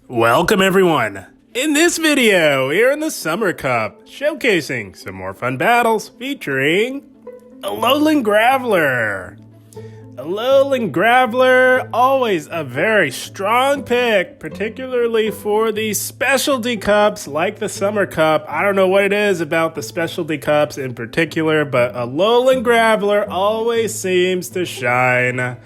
Welcome everyone! In this video, we're in the Summer Cup, showcasing some more fun battles featuring Alolan Graveler. Alolan Graveler, always a very strong pick, particularly for the specialty cups like the Summer Cup. I don't know what it is about the specialty cups in particular, but Alolan Graveler always seems to shine,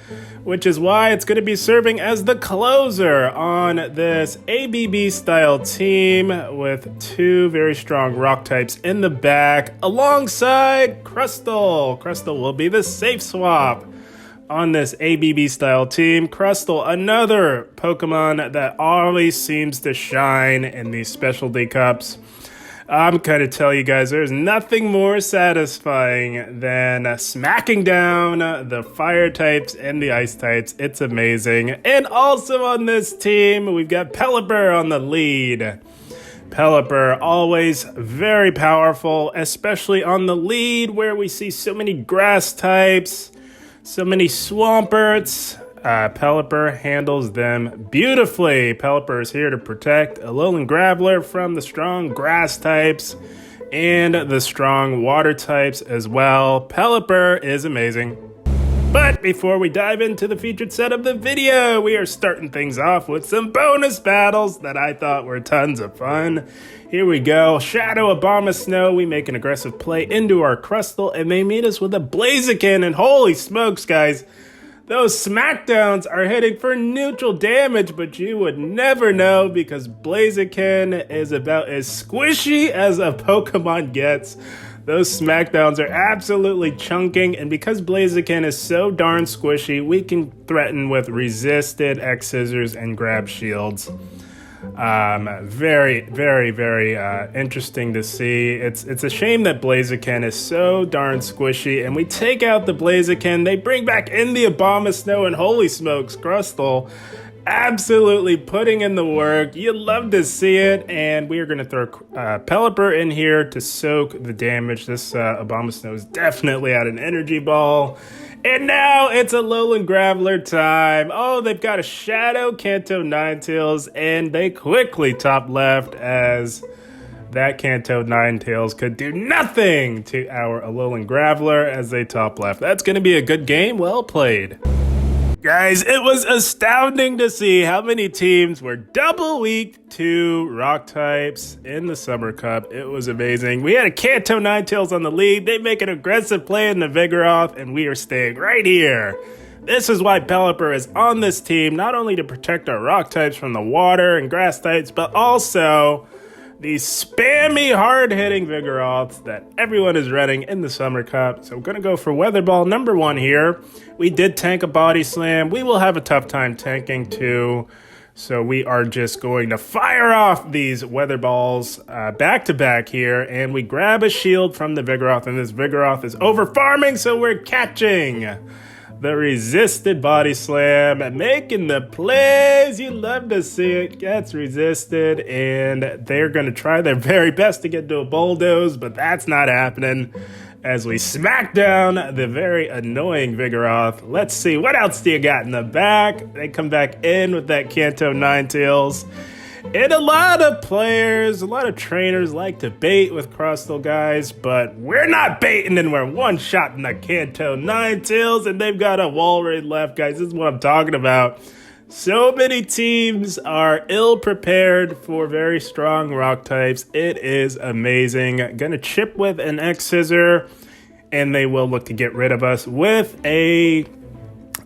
which is why it's going to be serving as the closer on this ABB style team with two very strong rock types in the back alongside Crustle. Crustle will be the safe swap on this ABB style team. Crustle, another Pokemon that always seems to shine in these specialty cups. I'm going to tell you guys, there's nothing more satisfying than smacking down the fire types and the ice types. It's amazing. And also on this team, we've got Pelipper on the lead. Pelipper, always very powerful, especially on the lead where we see so many grass types, so many Swamperts. Pelipper handles them beautifully. Pelipper is here to protect Alolan Graveler from the strong grass types and the strong water types as well. Pelipper is amazing. But before we dive into the featured set of the video, we are starting things off with some bonus battles that I thought were tons of fun. Here we go. Shadow Abomasnow. We make an aggressive play into our Crustle, and they meet us with a Blaziken. And holy smokes, guys, those smackdowns are hitting for neutral damage, but you would never know because Blaziken is about as squishy as a Pokemon gets. Those smackdowns are absolutely chunking, and because Blaziken is so darn squishy, we can threaten with resisted X-Scissors and grab shields. Very interesting to see. It's a shame that Blaziken is so darn squishy, and we take out the Blaziken, they bring back in the Abomasnow, and holy smokes, Crustle absolutely putting in the work. You love to see it, and we are going to throw Pelipper in here to soak the damage. This Abomasnow is definitely at an energy ball. And now it's Alolan Graveler time. Oh, they've got a Shadow Kanto Ninetales, and they quickly top left as that Kanto Ninetales could do nothing to our Alolan Graveler as they top left. That's going to be a good game. Well played. Guys, it was astounding to see how many teams were double weak to rock types in the Summer Cup. It was amazing. We had a Kanto Ninetales on the lead. They make an aggressive play in the Vigoroth, and we are staying right here. This is why Pelipper is on this team, not only to protect our rock types from the water and grass types, but also these spammy, hard-hitting Vigoroths that everyone is running in the Summer Cup. So we're going to go for Weather Ball number 1 here. We did tank a Body Slam. We will have a tough time tanking too. So we are just going to fire off these Weather Balls back-to-back here. And we grab a shield from the Vigoroth. And this Vigoroth is over-farming, so we're catching the resisted Body Slam, making the plays. You love to see it. Gets resisted, and they're going to try their very best to get to a Bulldoze, but that's not happening as we smack down the very annoying Vigoroth. Let's see, what else do you got in the back? They come back in with that Kanto Ninetales. And a lot of players, a lot of trainers like to bait with Crustle, guys, but we're not baiting, and we're one-shotting the Kanto Ninetales, and they've got a wall raid left, guys. This is what I'm talking about. So many teams are ill-prepared for very strong rock types. It is amazing. Gonna chip with an X-Scissor, and they will look to get rid of us with a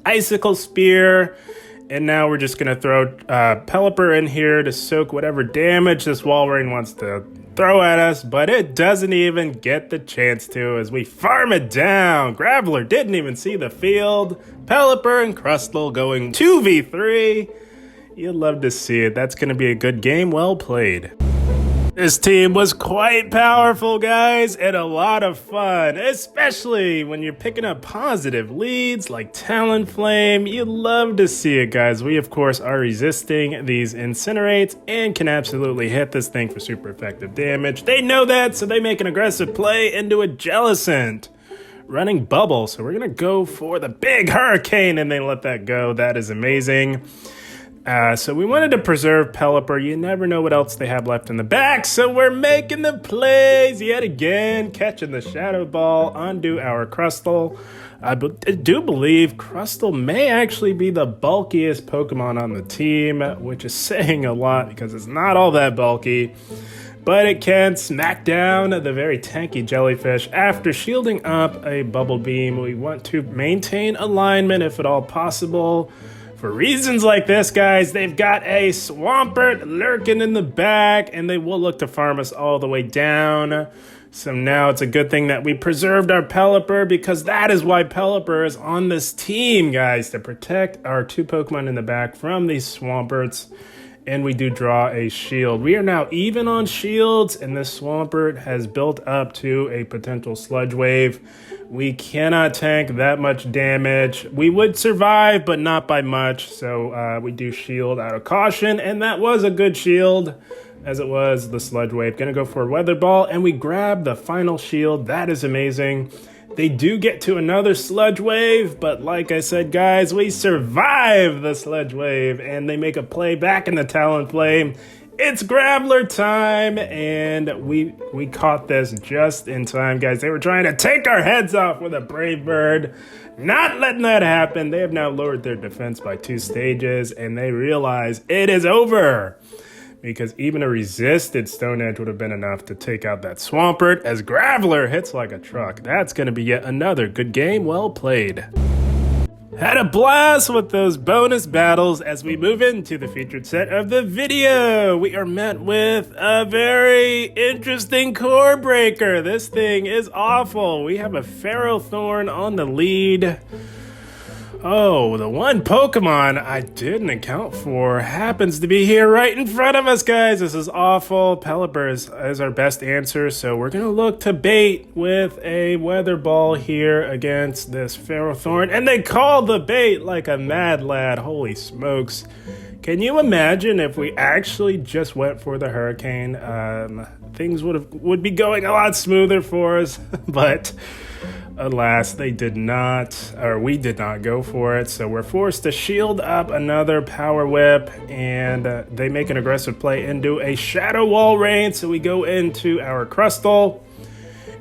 Icicle Spear. And now we're just going to throw Pelipper in here to soak whatever damage this Walrein wants to throw at us, but it doesn't even get the chance to as we farm it down. Graveler didn't even see the field. Pelipper and Crustle going 2v3. You'd love to see it. That's going to be a good game. Well played. This team was quite powerful, guys, and a lot of fun, especially when you're picking up positive leads like Talonflame. You love to see it, guys. We, of course, are resisting these Incinerates and can absolutely hit this thing for super effective damage. They know that, so they make an aggressive play into a Jellicent. Running Bubble, so we're going to go for the big Hurricane, and they let that go. That is amazing. So we wanted to preserve Pelipper. You never know what else they have left in the back, so we're making the plays yet again, catching the Shadow Ball onto our Crustle. I do believe Crustle may actually be the bulkiest Pokemon on the team, which is saying a lot because it's not all that bulky. But it can smack down the very tanky jellyfish. After shielding up a Bubble Beam, we want to maintain alignment if at all possible. For reasons like this, guys, they've got a Swampert lurking in the back, and they will look to farm us all the way down. So now it's a good thing that we preserved our Pelipper, because that is why Pelipper is on this team, guys, to protect our 2 Pokemon in the back from these Swamperts. And we do draw a shield. We are now even on shields, and this Swampert has built up to a potential Sludge Wave. We cannot tank that much damage. We would survive, but not by much. So we do shield out of caution, and that was a good shield, as it was the Sludge Wave. Gonna go for a Weather Ball, and we grab the final shield. That is amazing. They do get to another Sludge Wave, but like I said, guys, we survive the Sludge Wave, and they make a play back in the Talonflame. It's Graveler time, and we caught this just in time, guys. They were trying to take our heads off with a Brave Bird. Not letting that happen. They have now lowered their defense by 2 stages, and they realize it is over, because even a resisted Stone Edge would have been enough to take out that Swampert, as Graveler hits like a truck. That's going to be yet another good game. Well played. Had a blast with those bonus battles. As we move into the featured set of the video, we are met with a very interesting core breaker. This thing is awful. We have a Ferrothorn on the lead. Oh, the one Pokemon I didn't account for happens to be here right in front of us, guys. This is awful. Pelipper is our best answer, so we're going to look to bait with a Weather Ball here against this Ferrothorn. And they call the bait like a mad lad. Holy smokes. Can you imagine if we actually just went for the Hurricane? Things would be going a lot smoother for us, but alas, they did not, or we did not go for it, so we're forced to shield up another Power Whip, and they make an aggressive play into a Shadow Wall Rain, so we go into our Crustle,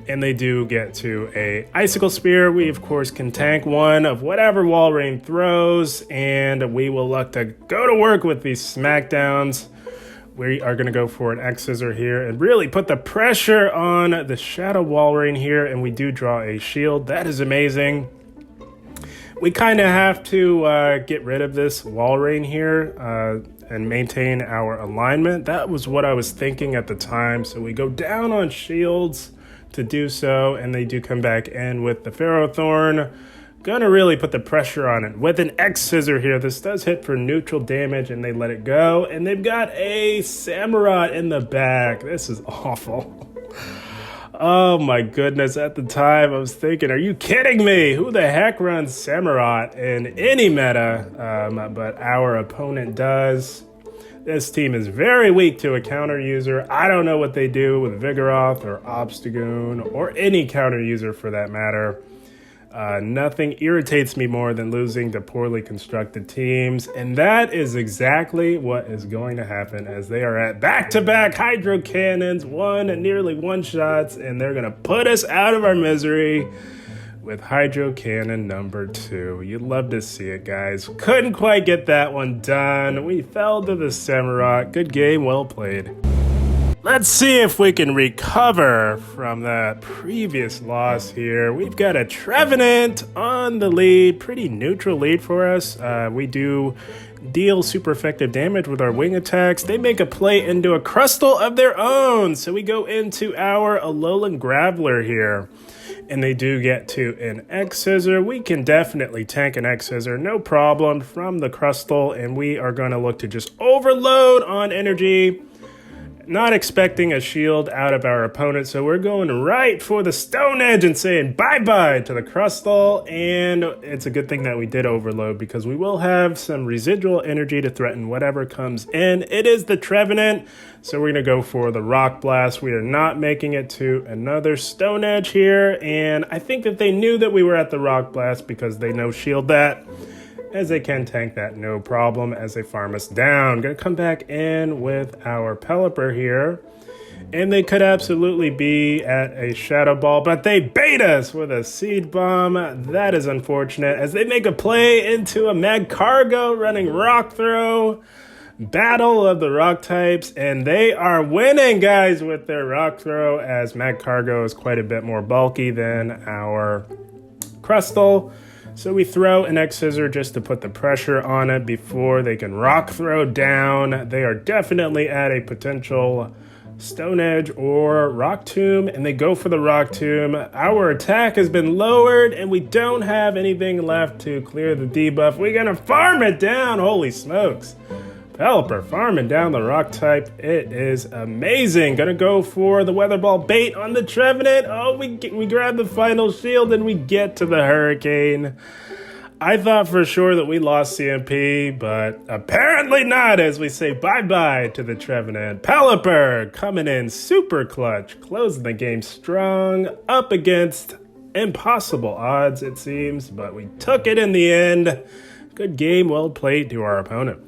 and they do get to a Icicle Spear. We, of course, can tank one of whatever Wall Rain throws, and we will look to go to work with these Smackdowns. We are going to go for an X-Scissor here and really put the pressure on the Shadow Wall Rain here, and we do draw a shield. That is amazing. We kind of have to get rid of this Wall Rain here and maintain our alignment. That was what I was thinking at the time, so we go down on shields to do so, and they do come back in with the Ferrothorn. Gonna really put the pressure on it with an X-Scissor here. This does hit for neutral damage, and they let it go. And they've got a Samurott in the back. This is awful. Oh my goodness. At the time, I was thinking, are you kidding me? Who the heck runs Samurott in any meta? But our opponent does. This team is very weak to a counter user. I don't know what they do with Vigoroth or Obstagoon or any counter user for that matter. Nothing irritates me more than losing to poorly constructed teams, and that is exactly what is going to happen, as they are at back-to-back Hydro Cannons, nearly one-shots, and they're going to put us out of our misery with Hydro Cannon number 2. You'd love to see it, guys. Couldn't quite get that one done. We fell to the Samurott. Good game, well played. Let's see if we can recover from that previous loss here. We've got a Trevenant on the lead. Pretty neutral lead for us. We do deal super effective damage with our wing attacks. They make a play into a Crustle of their own. So we go into our Alolan Graveler here. And they do get to an X-Scissor. We can definitely tank an X-Scissor, no problem, from the Crustle. And we are going to look to just overload on energy. Not expecting a shield out of our opponent, so we're going right for the Stone Edge and saying bye-bye to the Crustle, and it's a good thing that we did overload because we will have some residual energy to threaten whatever comes in. It is the Trevenant, so we're going to go for the Rock Blast. We are not making it to another Stone Edge here, and I think that they knew that we were at the Rock Blast because they no-shield that. as they can tank that no problem as they farm us down. Gonna come back in with our Pelipper here. And they could absolutely be at a Shadow Ball, but they bait us with a Seed Bomb. That is unfortunate as they make a play into a Magcargo running Rock Throw. Battle of the Rock types, and they are winning, guys, with their Rock Throw as Magcargo is quite a bit more bulky than our Crustle. So we throw an X-Scissor just to put the pressure on it before they can Rock Throw down. They are definitely at a potential Stone Edge or Rock Tomb, and they go for the Rock Tomb. Our attack has been lowered, and we don't have anything left to clear the debuff. We're gonna farm it down. Holy smokes. Pelipper farming down the rock type. It is amazing. Gonna go for the Weather Ball bait on the Trevenant. Oh, we grab the final shield and we get to the Hurricane. I thought for sure that we lost CMP, but apparently not, as we say bye-bye to the Trevenant. Pelipper coming in super clutch, closing the game strong, up against impossible odds, it seems, but we took it in the end. Good game, well played to our opponent.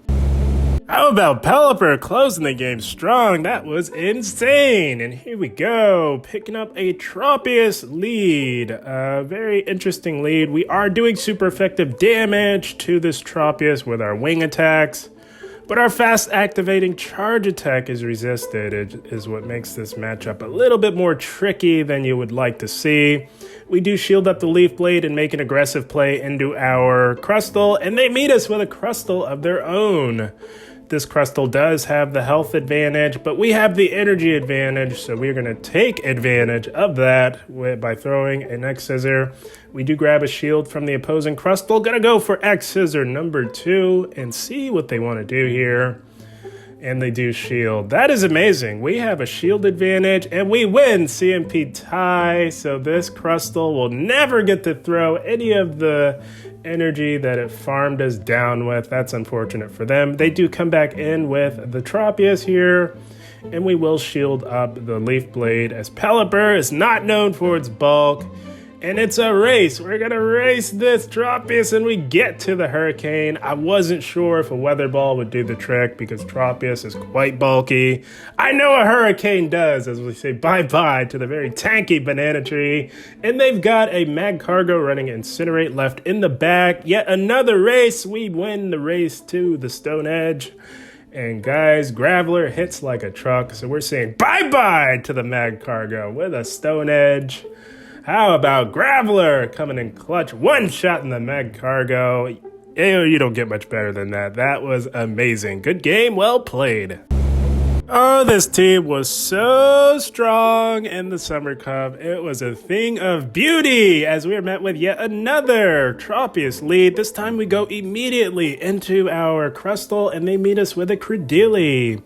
How about Pelipper closing the game strong? That was insane. And here we go, picking up a Tropius lead. A very interesting lead. We are doing super effective damage to this Tropius with our wing attacks, but our fast activating charge attack is resisted. It is what makes this matchup a little bit more tricky than you would like to see. We do shield up the Leaf Blade and make an aggressive play into our Crustle, and they meet us with a Crustle of their own. This Crustle does have the health advantage, but we have the energy advantage, so we're going to take advantage of that by throwing an X-Scissor. We do grab a shield from the opposing Crustle. Going to go for X-Scissor number 2 and see what they want to do here. And they do shield. That is amazing. We have a shield advantage, and we win CMP tie, so this Crustle will never get to throw any of the energy that it farmed us down with. That's unfortunate for them. They do come back in with the Tropius here, and we will shield up the Leaf Blade as Pelipper is not known for its bulk. And it's a race. We're going to race this Tropius, and we get to the Hurricane. I wasn't sure if a Weather Ball would do the trick because Tropius is quite bulky. I know a Hurricane does, as we say bye-bye to the very tanky Banana Tree. And they've got a Magcargo running Incinerate left in the back. Yet another race. We win the race to the Stone Edge. And guys, Graveler hits like a truck. So we're saying bye-bye to the Magcargo with a Stone Edge. How about Graveler coming in clutch? One shot in the Magcargo. You don't get much better than that. That was amazing. Good game, well played. Oh, this team was so strong in the Summer Cup. It was a thing of beauty as we are met with yet another Tropius lead. This time we go immediately into our Crustle and they meet us with a Credilli.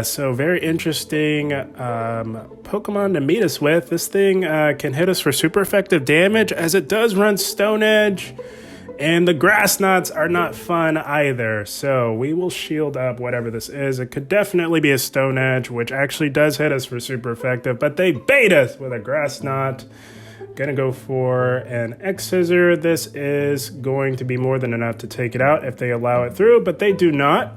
So very interesting Pokemon to meet us with. This thing can hit us for super effective damage as it does run Stone Edge. And the Grass Knots are not fun either. So we will shield up whatever this is. It could definitely be a Stone Edge, which actually does hit us for super effective. But they bait us with a Grass Knot. Gonna go for an X-Scissor. This is going to be more than enough to take it out if they allow it through. But they do not.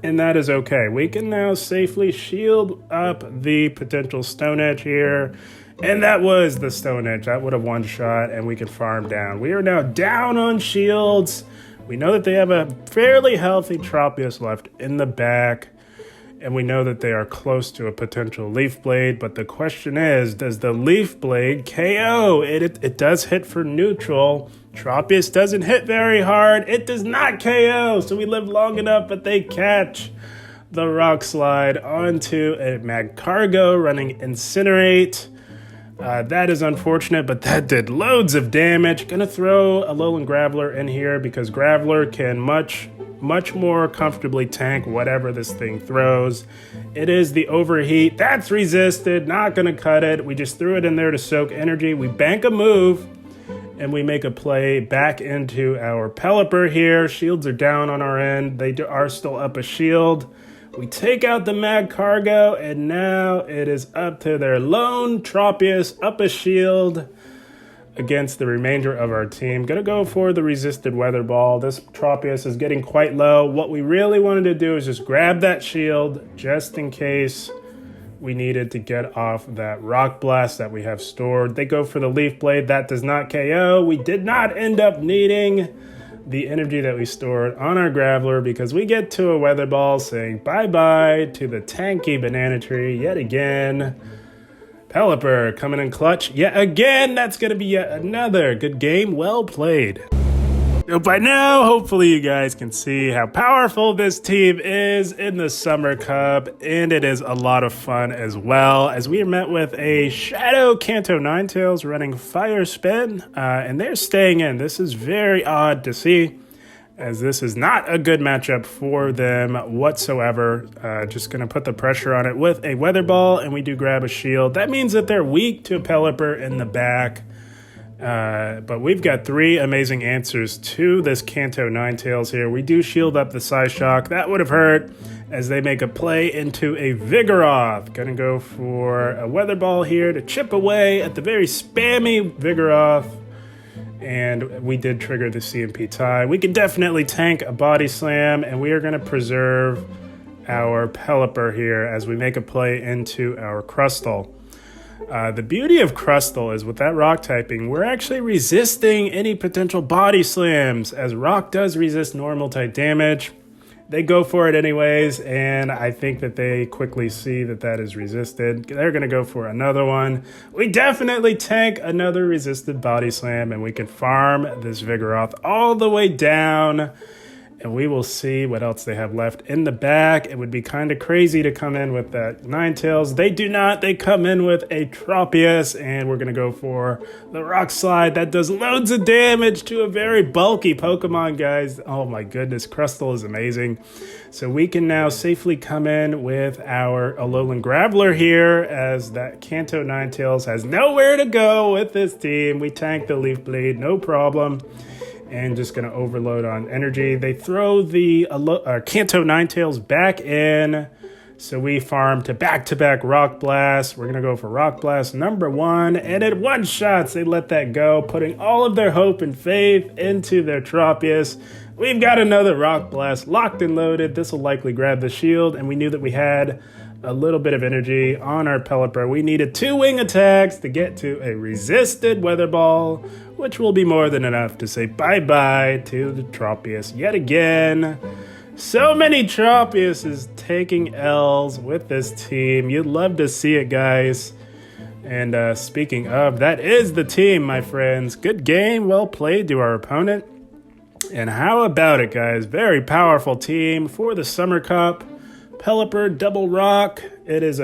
And that is okay. We can now safely shield up the potential Stone Edge here. And that was the Stone Edge. That would have one shot, and we can farm down. We are now down on shields. We know that they have a fairly healthy Tropius left in the back. And we know that they are close to a potential Leaf Blade. But the question is, does the Leaf Blade KO? It does hit for neutral. Tropius doesn't hit very hard. It does not KO, so we live long enough, but they catch the Rock Slide onto a Magcargo running Incinerate. That is unfortunate, but that did loads of damage. Gonna throw Alolan Graveler in here because Graveler can much more comfortably tank whatever this thing throws. It is the Overheat. That's resisted. Not gonna cut it. We just threw it in there to soak energy. We bank a move. And we make a play back into our Pelipper here. Shields are down on our end. They are still up a shield. We take out the Magcargo, and now it is up to their lone Tropius up a shield. against the remainder of our team. Gonna go for the resisted weather ball. This Tropius is getting quite low. What we really wanted to do is just grab that shield just in case we needed to get off that rock blast that we have stored. They go for the leaf blade. That does not KO. We did not end up needing the energy that we stored on our Graveler because we get to a weather ball saying bye-bye to the tanky banana tree yet again. Pelipper coming in clutch yet again. That's going to be yet another good game. Well played. So by now, hopefully you guys can see how powerful this team is in the Summer Cup, and it is a lot of fun as well, as we are met with a Shadow Kanto Ninetales running Fire Spin, and they're staying in. This is very odd to see, as this is not a good matchup for them whatsoever. Just going to put the pressure on it with a Weather Ball, and we do grab a shield. That means that they're weak to Pelipper in the back. But we've got 3 amazing answers to this Kanto Ninetales here. We do shield up the Psyshock. That would have hurt as they make a play into a Vigoroth. Gonna go for a Weather Ball here to chip away at the very spammy Vigoroth. And we did trigger the CMP tie. We can definitely tank a Body Slam, and we are gonna preserve our Pelipper here as we make a play into our Crustle. The beauty of Crustle is with that rock typing, we're actually resisting any potential body slams, as rock does resist normal type damage. They go for it anyways, and I think that they quickly see that that is resisted. They're going to go for another one. We definitely tank another resisted body slam, and we can farm this Vigoroth all the way down. And we will see what else they have left in the back. It would be kind of crazy to come in with that Ninetales. They do not. They come in with a Tropius, and we're going to go for the Rock Slide. That does loads of damage to a very bulky Pokemon, guys. Oh my goodness, Crustle is amazing. So we can now safely come in with our Alolan Graveler here, as that Kanto Ninetales has nowhere to go with this team. We tank the Leaf Blade, no problem. And just going to overload on energy. They throw the Kanto Ninetales back in. So we farm to back-to-back Rock Blast. We're going to go for Rock Blast number 1. And at one-shots, they let that go, putting all of their hope and faith into their Tropius. We've got another Rock Blast locked and loaded. This will likely grab the shield. And we knew that we had a little bit of energy on our Pelipper. We needed 2 wing attacks to get to a resisted Weather Ball, which will be more than enough to say bye-bye to the Tropius yet again. So many Tropiuses taking L's with this team. You'd love to see it, guys. And speaking of, that is the team, my friends. Good game, well played to our opponent. And how about it, guys? Very powerful team for the Summer Cup. Pelipper, Double Rock. It was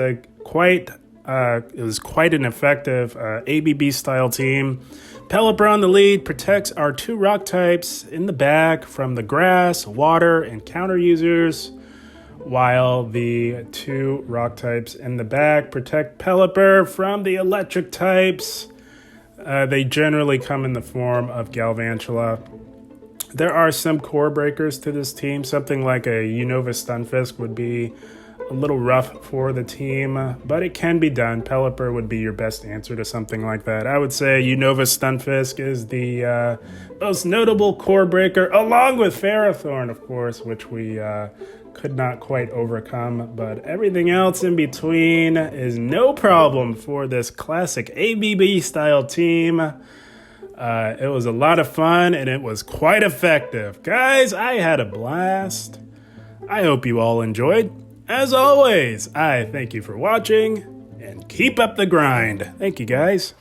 quite an effective ABB style team. Pelipper on the lead protects our 2 rock types in the back from the grass, water, and counter users, while the 2 rock types in the back protect Pelipper from the electric types. They generally come in the form of Galvantula. There are some core breakers to this team. Something like a Unova Stunfisk would be a little rough for the team, but it can be done. Pelipper would be your best answer to something like that. I would say Unova Stunfisk is the most notable core breaker, along with Ferrothorn, of course, which we could not quite overcome. But everything else in between is no problem for this classic ABB-style team. It was a lot of fun, and it was quite effective. Guys, I had a blast. I hope you all enjoyed. As always, I thank you for watching, and keep up the grind. Thank you, guys.